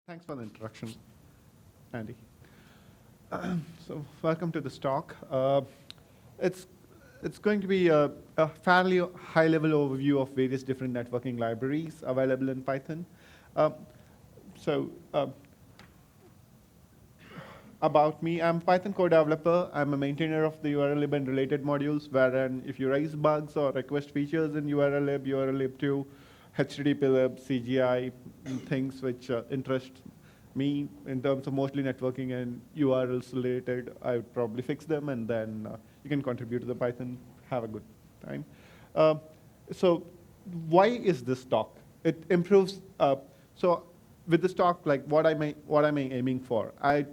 Thanks for the introduction, Andy. So welcome to this talk. It's it's going to be a fairly high-level overview of various different networking libraries available in Python. Um, so about me, I'm a Python core developer. I'm a maintainer of the urllib and related modules, wherein if you raise bugs or request features in urllib, urllib2, HTTPlib, CGI, things which interest me in terms of mostly networking and URLs related, I would probably fix them, and then you can contribute to the Python. Have a good time. Uh, so why is this talk? It improves. So with this talk, like what am I aiming for? I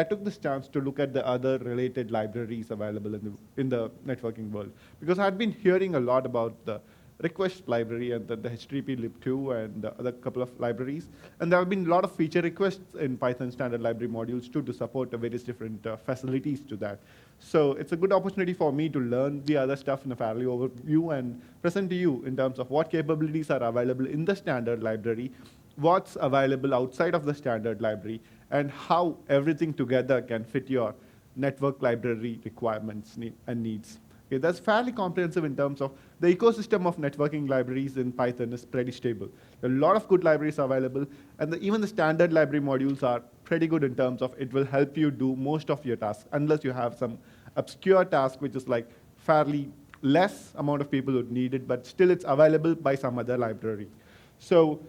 took this chance to look at the other related libraries available in the networking world, because I'd been hearing a lot about the request library and the HTTPlib2 and the other couple of libraries. And there have been a lot of feature requests in Python standard library modules too to support various different facilities to that. So it's a good opportunity for me to learn the other stuff in a fairly overview and present to you in terms of what capabilities are available in the standard library, what's available outside of the standard library, and how everything together can fit your network library requirements and needs. Okay, that's fairly comprehensive in terms of the ecosystem of networking libraries in Python is pretty stable. There are a lot of good libraries available, and even the standard library modules are pretty good in terms of it will help you do most of your tasks, unless you have some obscure task which is like fairly less amount of people would need it, but still it's available by some other library. So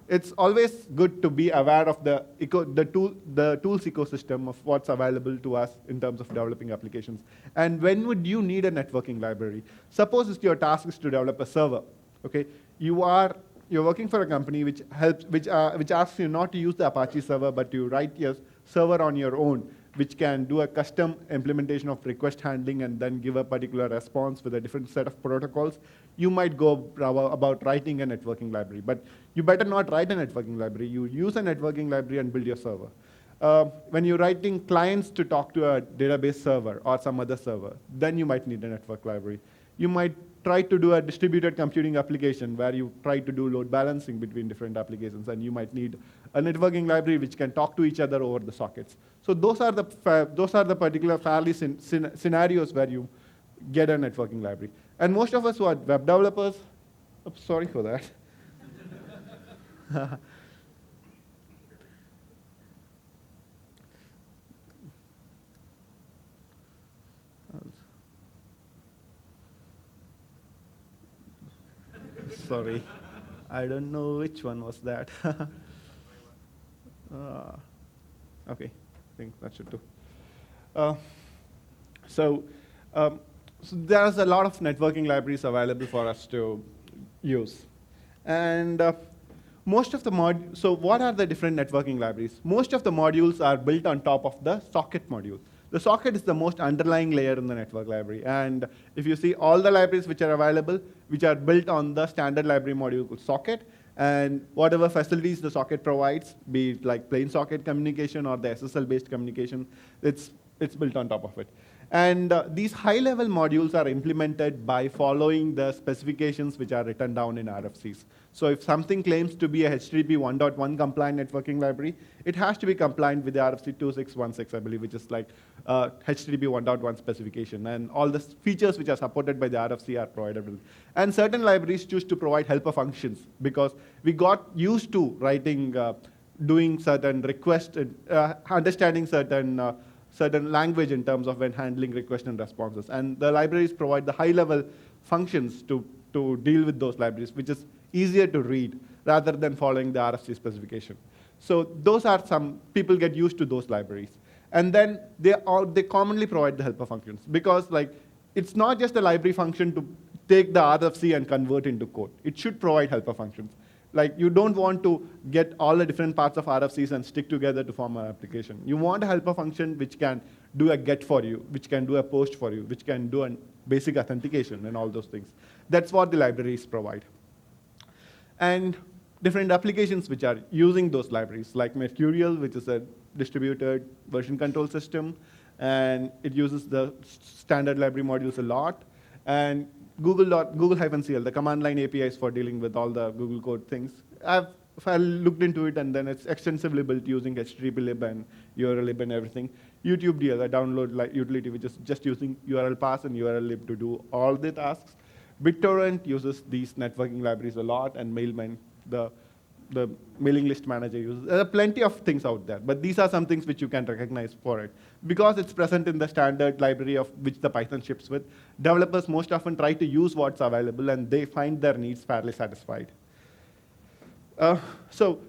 it's always good to be aware of the tools ecosystem of what's available to us in terms of developing applications. And when would you need a networking library? Suppose your task is to develop a server. Okay, you're working for a company which asks you not to use the Apache server, but to write your server on your own, which can do a custom implementation of request handling and then give a particular response with a different set of protocols. You might go about writing a networking library, but you better not write a networking library. You use a networking library and build your server. When you're writing clients to talk to a database server or some other server, then you might need a network library. You might try to do a distributed computing application where you try to do load balancing between different applications, and you might need a networking library which can talk to each other over the sockets. So those are the particular fairly scenarios where you get a networking library. And most of us who are web developers, sorry for that. Sorry, I don't know which one was that. Okay, I think that should do. Uh, so, so there's a lot of networking libraries available for us to use. And most of the so what are the different networking libraries? Most of the modules are built on top of the socket module. The socket is the most underlying layer in the network library. And if you see all the libraries which are available, which are built on the standard library module called socket, and whatever facilities the socket provides, be it like plain socket communication or the SSL-based communication, it's built on top of it. And these high-level modules are implemented by following the specifications which are written down in RFCs. So if something claims to be a HTTP 1.1 compliant networking library, it has to be compliant with the RFC 2616, I believe, which is like HTTP 1.1 specification. And all the features which are supported by the RFC are provided. And certain libraries choose to provide helper functions because we got used to writing, doing certain requests, understanding certain language in terms of when handling requests and responses. And the libraries provide the high-level functions to deal with those libraries, which is easier to read rather than following the RFC specification. So those are some, people get used to those libraries. And then they commonly provide the helper functions, because like it's not just a library function to take the RFC and convert into code. It should provide helper functions. Like you don't want to get all the different parts of RFCs and stick together to form an application. You want a helper function which can do a get for you, which can do a post for you, which can do a basic authentication and all those things. That's what the libraries provide. And different applications which are using those libraries, like pycurl, which is a distributed version control system, and it uses the standard library modules a lot. And Google-CL, the command line APIs for dealing with all the Google code things. I've file looked into it, and then it's extensively built using HTTP-lib and urllib and everything. YouTube DL, a download utility, which is just using URL parse and urllib to do all the tasks. BitTorrent uses these networking libraries a lot, and Mailman, the mailing list manager uses. There are plenty of things out there, but these are some things which you can recognize for it. Because it's present in the standard library of which the Python ships with, developers most often try to use what's available, and they find their needs fairly satisfied. So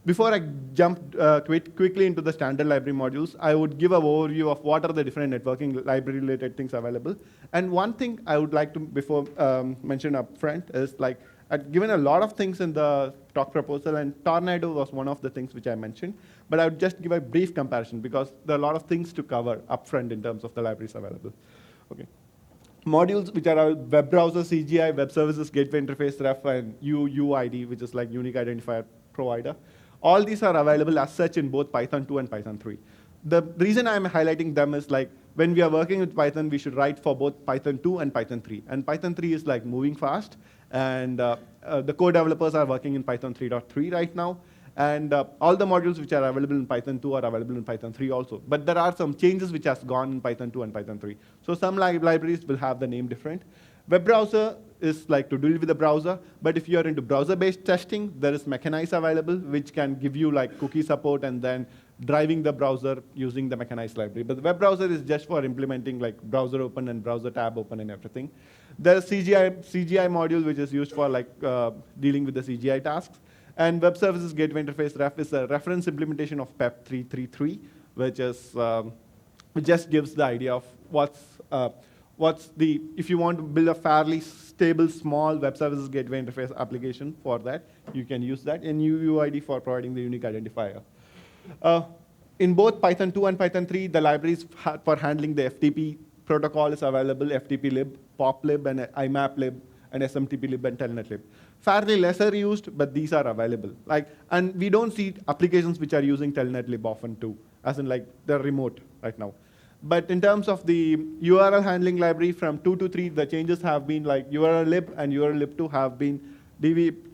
before I jump quickly into the standard library modules, I would give an overview of what are the different networking library-related things available. And one thing I would like to mention up front is I've given a lot of things in the talk proposal, and Tornado was one of the things which I mentioned. But I would just give a brief comparison because there are a lot of things to cover upfront in terms of the libraries available. Okay. Modules which are web browser, CGI, web services, gateway interface, ref, and UUID, which is like unique identifier provider. All these are available as such in both Python 2 and Python 3. The reason I'm highlighting them is when we are working with Python, we should write for both Python 2 and Python 3. And Python 3 is moving fast, and the core developers are working in Python 3.3 right now. And all the modules which are available in Python 2 are available in Python 3 also. But there are some changes which has gone in Python 2 and Python 3. So some libraries will have the name different. Web browser is to deal with the browser. But if you're into browser-based testing, there is Mechanize available, which can give you cookie support and then driving the browser using the Mechanize library. But the web browser is just for implementing browser open and browser tab open and everything. There's CGI module, which is used for dealing with the CGI tasks. And web services gateway interface ref is a reference implementation of PEP 333, which just gives the idea of if you want to build a fairly stable, small web services gateway interface application for that, you can use that, and UUID for providing the unique identifier. In both Python 2 and Python 3, the libraries for handling the FTP protocol is available: FTP-lib, POP-lib, and IMAP-lib, and SMTP-lib, and telnet-lib. Fairly lesser used, but these are available. And we don't see applications which are using telnet-lib often too, as in they're remote right now. But in terms of the URL handling library from 2 to 3, the changes have been urllib and urllib2 have been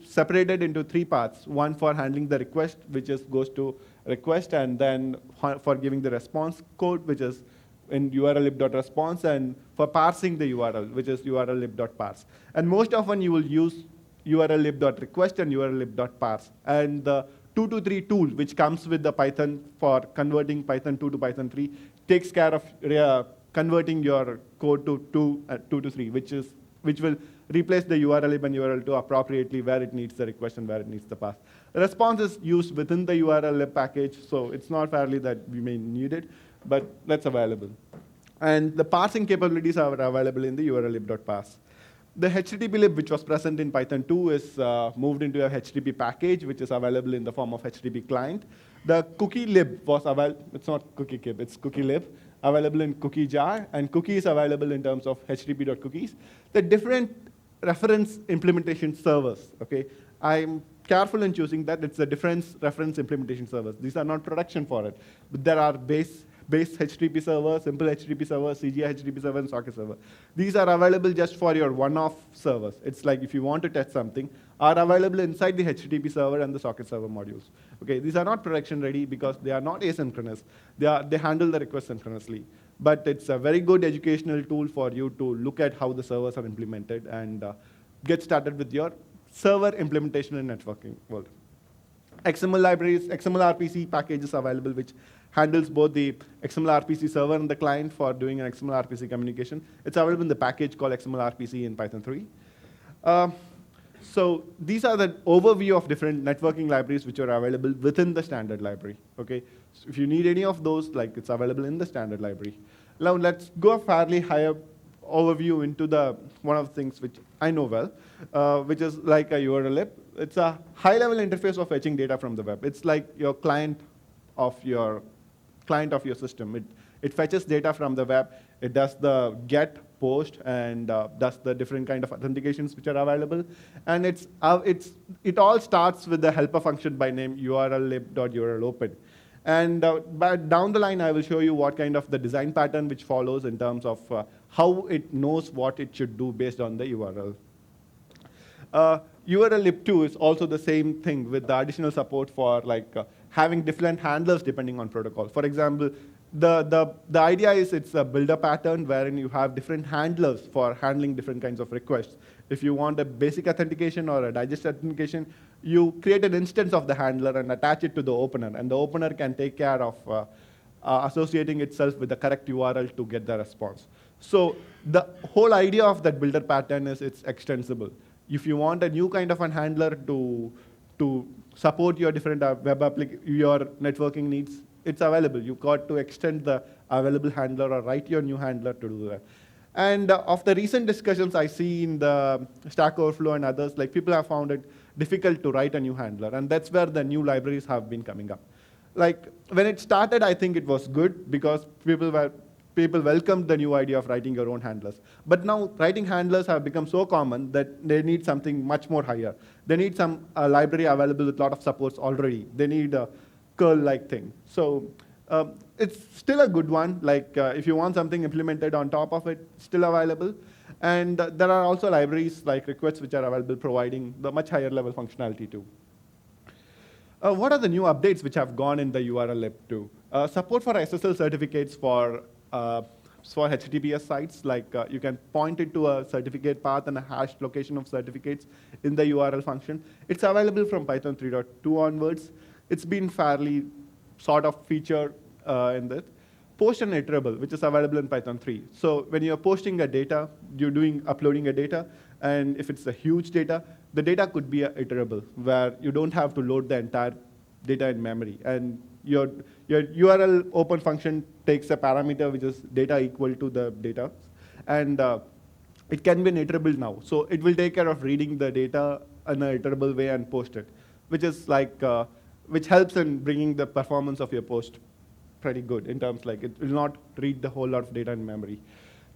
separated into 3 parts. One for handling the request, which goes to request, and then for giving the response code, which is in urllib.response, and for parsing the URL, which is urllib.parse. And most often you will use urllib.request and urllib.parse. And the 2 to 3 tool, which comes with the Python for converting Python 2 to Python 3, takes care of converting your code to 2 to 3, which will replace the urllib and url2 appropriately where it needs the request and where it needs the parse. The response is used within the urllib package, so it's not fairly that we may need it, but that's available. And the parsing capabilities are available in the urllib.parse. The HTTP-lib, which was present in Python 2, is moved into a HTTP package, which is available in the form of HTTP client. The cookie lib was available, it's not cookie kib, it's cookie lib, available in cookie jar, and cookie is available in terms of HTTP.cookies. The different reference implementation servers, okay? I'm careful in choosing that. It's the different reference implementation servers. These are not production for it, but there are base HTTP server, simple HTTP server, CGI HTTP server, and socket server. These are available just for your one-off servers. It's if you want to test something, are available inside the HTTP server and the socket server modules. Okay, these are not production ready because they are not asynchronous. They handle the request synchronously. But it's a very good educational tool for you to look at how the servers are implemented and get started with your server implementation and networking world. XML libraries, xmlrpc packages available, which handles both the xmlrpc server and the client for doing an xmlrpc communication. It's available in the package called xmlrpc in Python 3. So these are the overview of different networking libraries which are available within the standard library. Okay, so if you need any of those, it's available in the standard library. Now let's go a fairly higher overview into one of the things which I know well, which is like a urllib. It's a high-level interface of fetching data from the web. It's like your client of your system. It fetches data from the web. It does the get, post, and does the different kind of authentications which are available. And it all starts with the helper function by name urllib.urlopen. And but down the line, I will show you what kind of the design pattern which follows in terms of how it knows what it should do based on the URL. urllib2 is also the same thing with the additional support for having different handlers depending on protocol. For example, the idea is it's a builder pattern wherein you have different handlers for handling different kinds of requests. If you want a basic authentication or a digest authentication, you create an instance of the handler and attach it to the opener, and the opener can take care of associating itself with the correct URL to get the response. So the whole idea of that builder pattern is it's extensible. If you want a new kind of a handler to support your different your networking needs, it's available. You've got to extend the available handler or write your new handler to do that. And of the recent discussions I see in the Stack Overflow and others, people have found it difficult to write a new handler, and that's where the new libraries have been coming up. When it started, I think it was good because people welcomed the new idea of writing your own handlers. But now writing handlers have become so common that they need something much more higher. They need some library available with a lot of supports already. They need a curl-like thing. So it's still a good one. If you want something implemented on top of it, still available. And there are also libraries like requests which are available providing the much higher level functionality too. What are the new updates which have gone in the urllib too? Support for SSL certificates for HTTPS sites, you can point it to a certificate path and a hashed location of certificates in the URL function. It's available from Python 3.2 onwards. It's been fairly sort of featured in that. Post and iterable, which is available in Python 3. So when you're posting a data, you're uploading a data, and if it's a huge data, the data could be iterable, where you don't have to load the entire data in memory. And your URL open function takes a parameter which is data equal to the data. And it can be an iterable now. So it will take care of reading the data in an iterable way and post it, which is which helps in bringing the performance of your post pretty good in terms it will not read the whole lot of data in memory.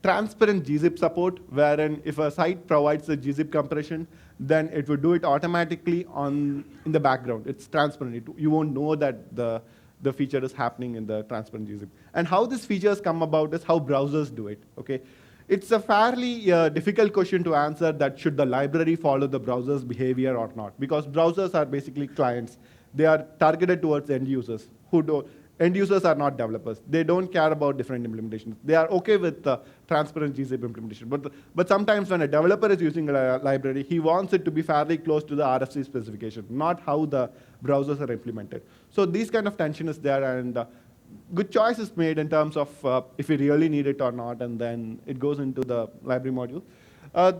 Transparent gzip support, wherein if a site provides a gzip compression, then it will do it automatically in the background. It's transparent. You won't know that the feature is happening in the transparent gzip. And how these features come about is how browsers do it. Okay, it's a fairly difficult question to answer that should the library follow the browser's behavior or not, because browsers are basically clients. They are targeted towards end users who don't. End users are not developers. They don't care about different implementations. They are okay with the transparent gzip implementation. But sometimes when a developer is using a library, he wants it to be fairly close to the RFC specification, not how the browsers are implemented. So these kind of tension is there, and good choice is made in terms of if you really need it or not, and then it goes into the library module.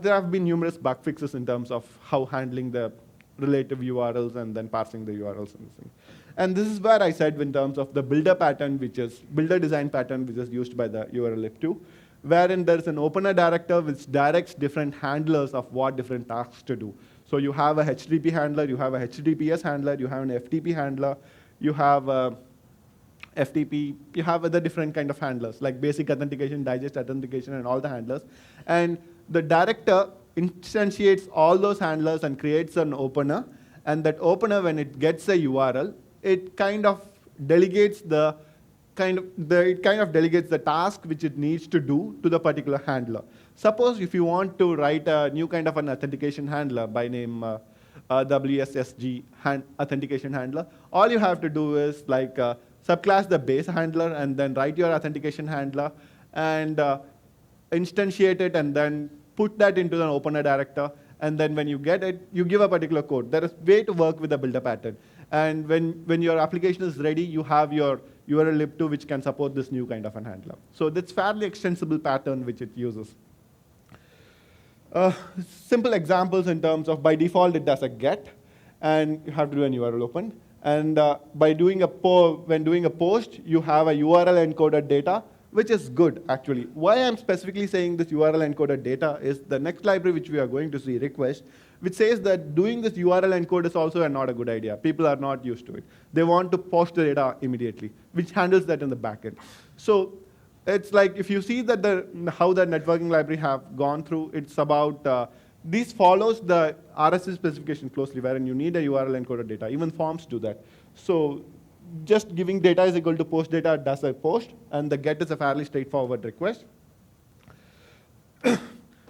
There have been numerous bug fixes in terms of how handling the relative URLs and then parsing the URLs and this thing. And this is where I said in terms of the builder pattern, which is builder design pattern, which is used by the urllib2, wherein there's an opener director which directs different handlers of what different tasks to do. So you have a HTTP handler, you have a HTTPS handler, you have an FTP handler, you have a FTP, you have other different kind of handlers, like basic authentication, digest authentication, and all the handlers. And the director instantiates all those handlers and creates an opener, and that opener, when it gets a URL, it kind of delegates the task which it needs to do to the particular handler. Suppose if you want to write a new kind of an authentication handler by name WSSG authentication handler, all you have to do is subclass the base handler and then write your authentication handler and instantiate it and then put that into an opener director. And then when you get it, you give a particular code. There is a way to work with the builder pattern. And when your application is ready, you have your urllib2, which can support this new kind of an handler. So that's fairly extensible pattern which it uses. Simple examples in terms of, by default, it does a get, and you have to do an URL open. And when doing a post, you have a URL encoded data, which is good, actually. Why I'm specifically saying this URL encoded data is the next library which we are going to see, request, which says that doing this URL encode is also not a good idea. People are not used to it. They want to post the data immediately, which handles that in the backend. So it's if you see that how the networking library have gone through, it's about, this follows the RSC specification closely, wherein you need a URL encoded data. Even forms do that. So just giving data is equal to post data does a post, and the get is a fairly straightforward request.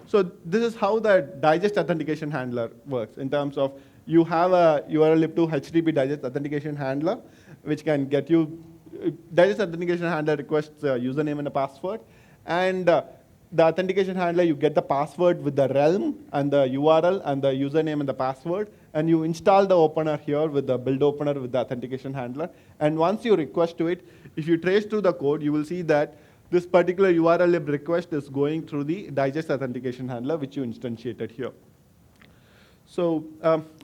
So this is how the digest authentication handler works in terms of you have a urllib2 HTTP digest authentication handler, which can get you, digest authentication handler requests a username and a password, and the authentication handler, you get the password with the realm and the URL and the username and the password, and you install the opener here with the build opener with the authentication handler. And once you request to it, if you trace through the code, you will see that this particular urllib request is going through the digest authentication handler, which you instantiated here. So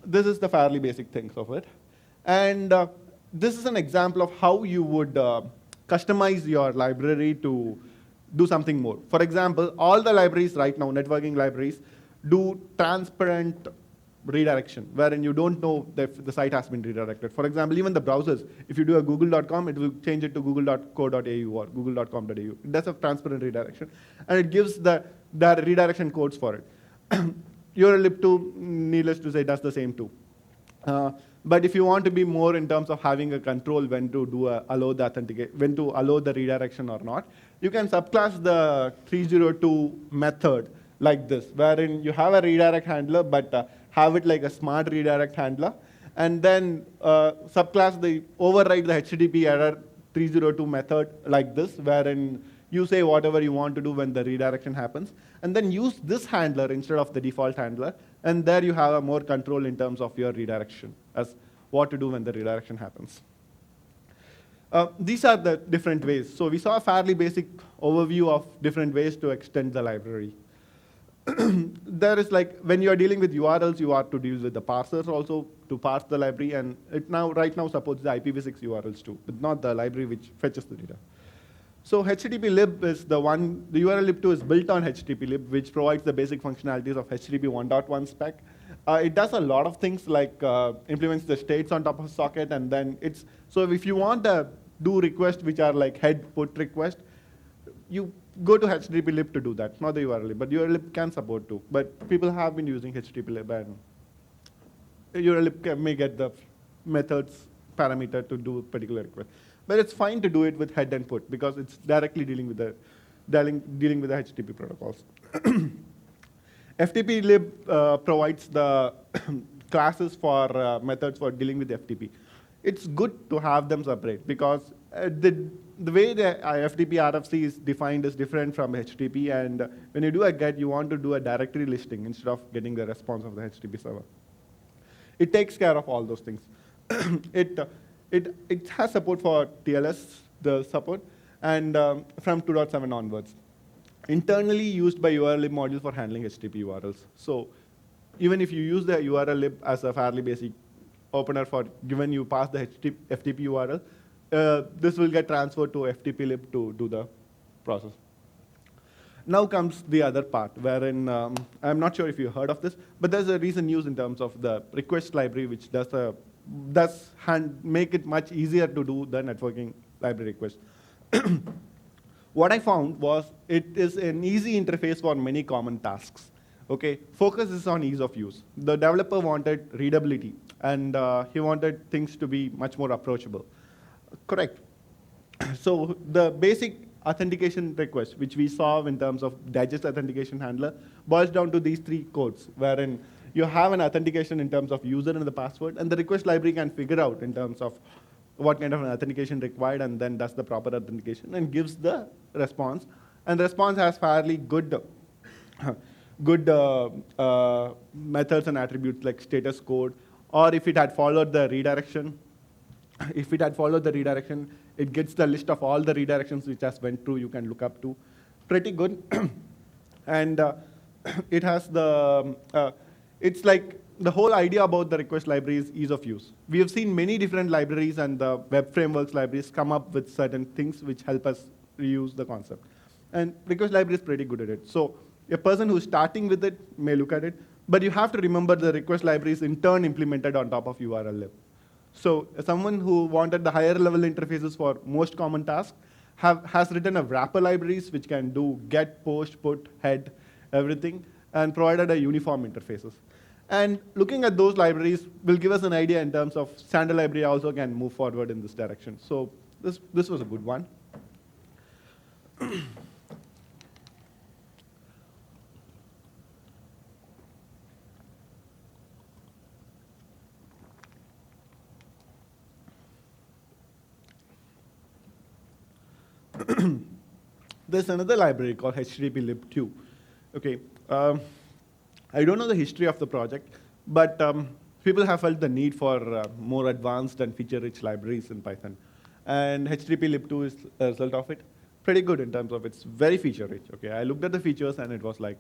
this is the fairly basic things of it. And this is an example of how you would customize your library to do something more. For example, all the libraries right now, networking libraries, do transparent redirection, wherein you don't know if the site has been redirected. For example, even the browsers, if you do a google.com, it will change it to google.co.au or google.com.au. It does a transparent redirection, and it gives the redirection codes for it. urllib2, needless to say, does the same too. But if you want to be more in terms of having a control when to do when to allow the redirection or not, you can subclass the 302 method like this, wherein you have a redirect handler, but have it like a smart redirect handler, and then override the HTTP error 302 method like this, wherein you say whatever you want to do when the redirection happens, and then use this handler instead of the default handler, and there you have a more control in terms of your redirection as what to do when the redirection happens. These are the different ways. So we saw a fairly basic overview of different ways to extend the library. There is like, when you are dealing with URLs, you are to deal with the parsers also to parse the library, and it right now supports the IPv6 URLs too, but not the library which fetches the data. So HTTP lib is the one, the urllib2 is built on HTTP lib, which provides the basic functionalities of HTTP 1.1 spec. It does a lot of things like implements the states on top of a socket, and then so if you want to do requests which are like head put request, you go to HTTP lib to do that, not the urllib, but urllib can support too. But people have been using HTTP lib, and urllib may get the methods parameter to do particular request. But it's fine to do it with head and put because it's directly dealing with the HTTP protocols. FTP lib provides the classes for methods for dealing with FTP. It's good to have them separate because the way the FTP RFC is defined is different from HTTP, and when you do a get, you want to do a directory listing instead of getting the response of the HTTP server. It takes care of all those things. It has support for TLS, the support, and from 2.7 onwards. Internally used by urllib module for handling HTTP URLs. So even if you use the urllib as a fairly basic opener for given you pass the FTP URL, this will get transferred to FTP lib to do the process. Now comes the other part, wherein I'm not sure if you heard of this, but there's a recent news in terms of the request library, which make it much easier to do the networking library request. What I found was it is an easy interface for many common tasks. Okay, focus is on ease of use. The developer wanted readability, and he wanted things to be much more approachable. Correct. So the basic authentication request, which we saw in terms of digest authentication handler, boils down to these three codes, wherein you have an authentication in terms of user and the password, and the request library can figure out in terms of what kind of an authentication required, and then does the proper authentication and gives the response. And the response has fairly good methods and attributes like status code, or if it had followed the redirection, it gets the list of all the redirections which has went through, you can look up to. Pretty good. And it has it's like the whole idea about the request library is ease of use. We have seen many different libraries and the web frameworks libraries come up with certain things which help us reuse the concept. And request library is pretty good at it. So a person who's starting with it may look at it, but you have to remember the request library is in turn implemented on top of urllib. So someone who wanted the higher level interfaces for most common tasks has written a wrapper libraries which can do get, post, put, head, everything, and provided a uniform interfaces. And looking at those libraries will give us an idea in terms of standard library also can move forward in this direction. So this was a good one. There's another library called HTTP-lib2. Okay, I don't know the history of the project, but people have felt the need for more advanced and feature-rich libraries in Python. And HTTP-lib2 is a result of it. Pretty good in terms of it's very feature-rich. Okay, I looked at the features and it was like,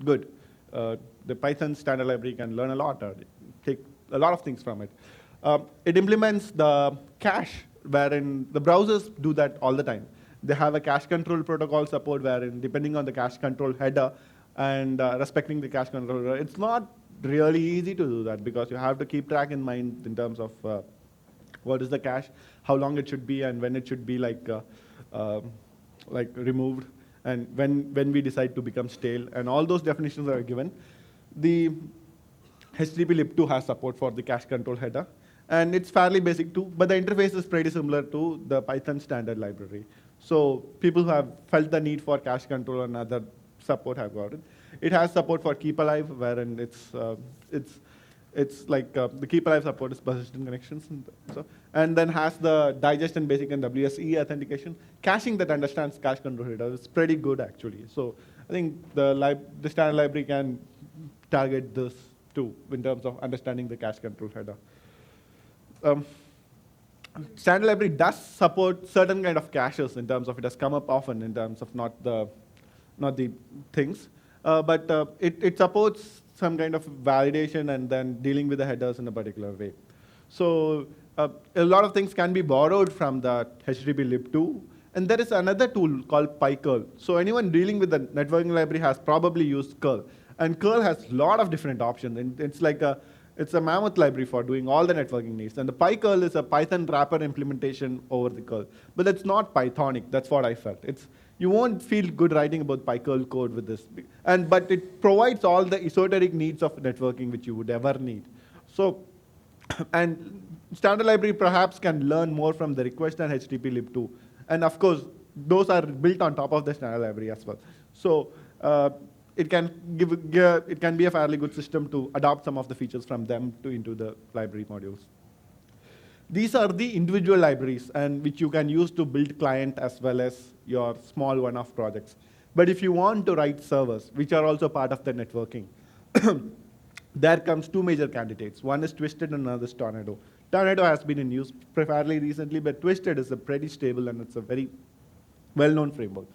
good. The Python standard library can learn a lot, or take a lot of things from it. It implements the cache, wherein the browsers do that all the time. They have a cache control protocol support wherein, depending on the cache control header and respecting the cache controller, it's not really easy to do that because you have to keep track in mind in terms of what is the cache, how long it should be, and when it should be like removed, and when we decide to become stale, and all those definitions are given. The HTTP-lib2 has support for the cache control header, and it's fairly basic too, but the interface is pretty similar to the Python standard library. So people who have felt the need for cache control and other support have got it. It has support for keep alive, wherein it's like the keep alive support is persistent connections, and then has the digest and basic and WSE authentication. Caching that understands cache control header is pretty good actually. So I think the standard library can target this too in terms of understanding the cache control header. Standard library does support certain kind of caches in terms of it has come up often in terms of not the things, but it supports some kind of validation and then dealing with the headers in a particular way. So a lot of things can be borrowed from the HTTP-lib2, and there is another tool called pycurl. So anyone dealing with the networking library has probably used curl, and curl has a lot of different options, and it's a mammoth library for doing all the networking needs. And the pycurl is a Python wrapper implementation over the curl. But it's not Pythonic, that's what I felt. You won't feel good writing about pycurl code with this. But it provides all the esoteric needs of networking which you would ever need. So, and standard library perhaps can learn more from the request and HTTP-lib2. And of course, those are built on top of the standard library as well. So, it can be a fairly good system to adopt some of the features from them into the library modules. These are the individual libraries and which you can use to build client as well as your small one-off projects. But if you want to write servers, which are also part of the networking, there comes two major candidates. One is Twisted and another is Tornado. Tornado has been in use fairly recently, but Twisted is a pretty stable and it's a very well-known framework.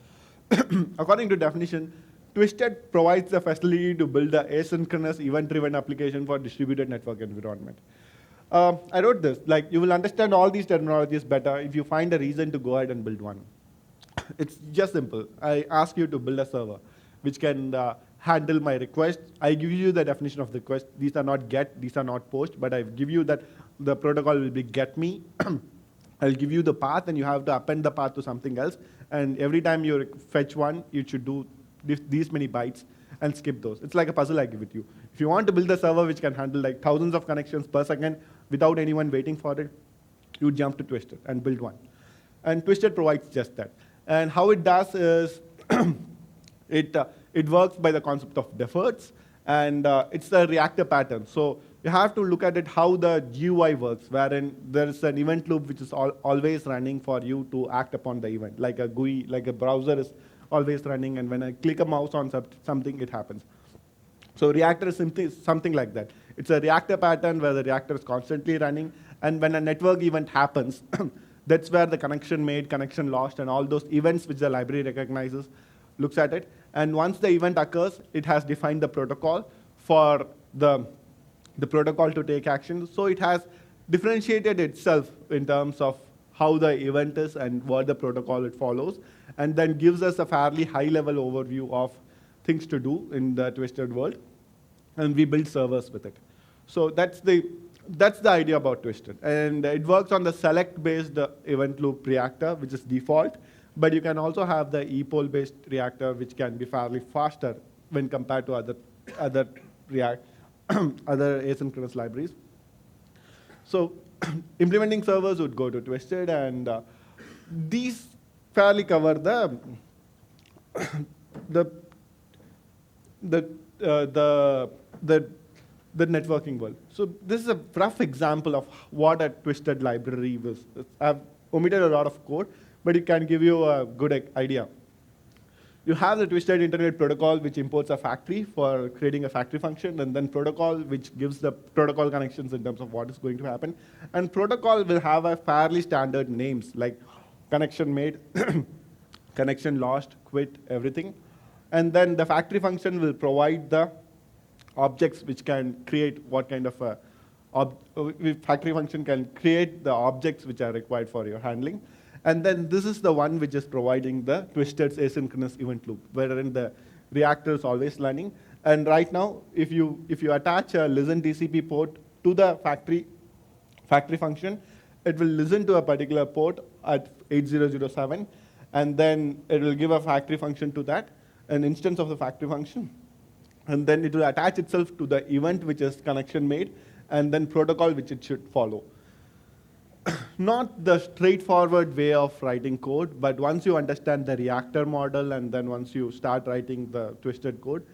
According to definition, Twisted provides the facility to build an asynchronous, event-driven application for distributed network environment. I wrote this, like you will understand all these terminologies better if you find a reason to go ahead and build one. It's just simple. I ask you to build a server which can handle my request. I give you the definition of the request. These are not get, these are not post, but I give you that the protocol will be get me. I'll give you the path and you have to append the path to something else. And every time you fetch one, you should do these many bytes and skip those. It's like a puzzle I give it to you. If you want to build a server which can handle like thousands of connections per second without anyone waiting for it, you jump to Twisted and build one. And Twisted provides just that. And how it does is it works by the concept of deferreds, and it's a reactor pattern. So you have to look at it how the GUI works, wherein there is an event loop which is always running for you to act upon the event, like a GUI, like a browser is always running, and when I click a mouse on something, it happens. So reactor is something like that. It's a reactor pattern where the reactor is constantly running, and when a network event happens, that's where the connection made, connection lost, and all those events which the library recognizes, looks at it. And once the event occurs, it has defined the protocol for the protocol to take action. So it has differentiated itself in terms of how the event is and what the protocol it follows, and then gives us a fairly high-level overview of things to do in the Twisted world, and we build servers with it. So that's the idea about Twisted. And it works on the select-based event loop reactor, which is default, but you can also have the epoll-based reactor, which can be fairly faster when compared to other other asynchronous libraries. So implementing servers would go to Twisted, and these fairly cover the networking world. So this is a rough example of what a Twisted library was. I've omitted a lot of code, but it can give you a good idea. You have the Twisted Internet Protocol, which imports a factory for creating a factory function, and then protocol, which gives the protocol connections in terms of what is going to happen. And protocol will have a fairly standard names, like connection made, connection lost, quit, everything. And then the factory function will provide the objects which can create what kind of a factory function can create the objects which are required for your handling. And then this is the one which is providing the twisted asynchronous event loop, wherein the reactor is always running. And right now, if you attach a listen TCP port to the factory function, it will listen to a particular port at 8007, and then it will give a factory function to that, an instance of the factory function. And then it will attach itself to the event which is connection made, and then protocol which it should follow. Not the straightforward way of writing code, but once you understand the reactor model and then once you start writing the twisted code,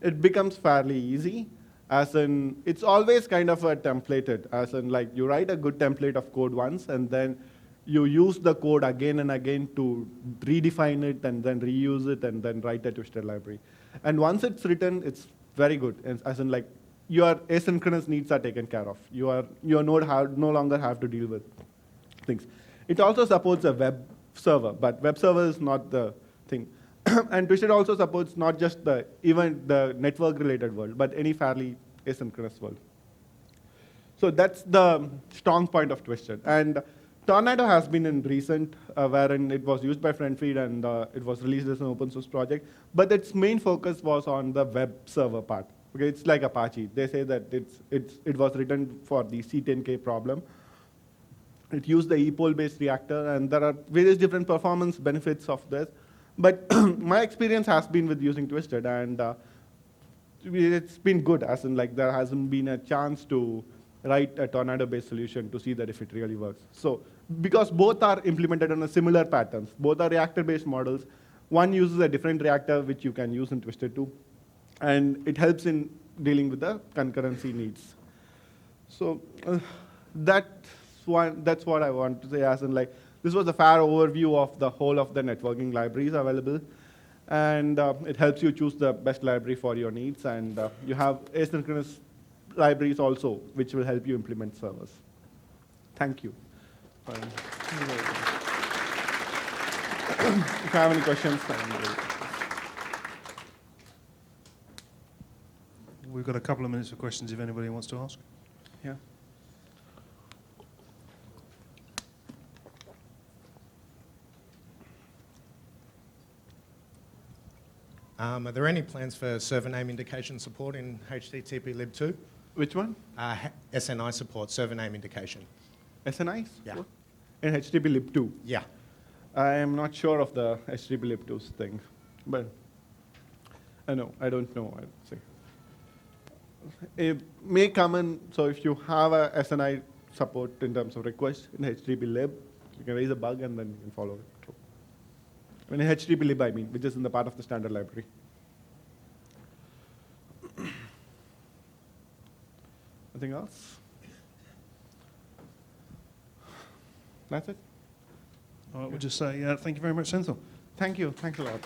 it becomes fairly easy. As in, it's always kind of a templated, as in like you write a good template of code once and then you use the code again and again to redefine it and then reuse it and then write a twisted library. And once it's written, it's very good, as in like your asynchronous needs are taken care of. Your node no longer have to deal with things. It also supports a web server, but web server is not the thing. And Twisted also supports not just the network-related world, but any fairly asynchronous world. So that's the strong point of Twisted. And Tornado has been in recent, wherein it was used by Friend and it was released as an open source project, but its main focus was on the web server part. Okay, it's like Apache. They say that it was written for the C10K problem. It used the ePOL-based reactor, and there are various different performance benefits of this. But my experience has been with using Twisted, and it's been good, as in like there hasn't been a chance to write a Tornado-based solution to see that if it really works. So because both are implemented on a similar patterns, both are reactor-based models. One uses a different reactor, which you can use in Twisted too. And it helps in dealing with the concurrency needs. So that's what I want to say, as in like, this was a fair overview of the whole of the networking libraries available. And it helps you choose the best library for your needs. And you have asynchronous libraries also, which will help you implement servers. Thank you. If you have any questions, We've got a couple of minutes for questions if anybody wants to ask. Yeah. Are there any plans for server name indication support in HTTP lib2? Which one? SNI support, server name indication. SNI? Yeah. In HTTP lib2? Yeah. I am not sure of the HTTP lib2's thing, but I don't know, I'd say. It may come in, so if you have a SNI support in terms of request in HTTP lib, you can raise a bug and then you can follow it through. When in HTTP lib, I mean, which is in the part of the standard library. Anything else? That's it? All right, we'll just say thank you very much, Senthil. Thank you. Thanks a lot.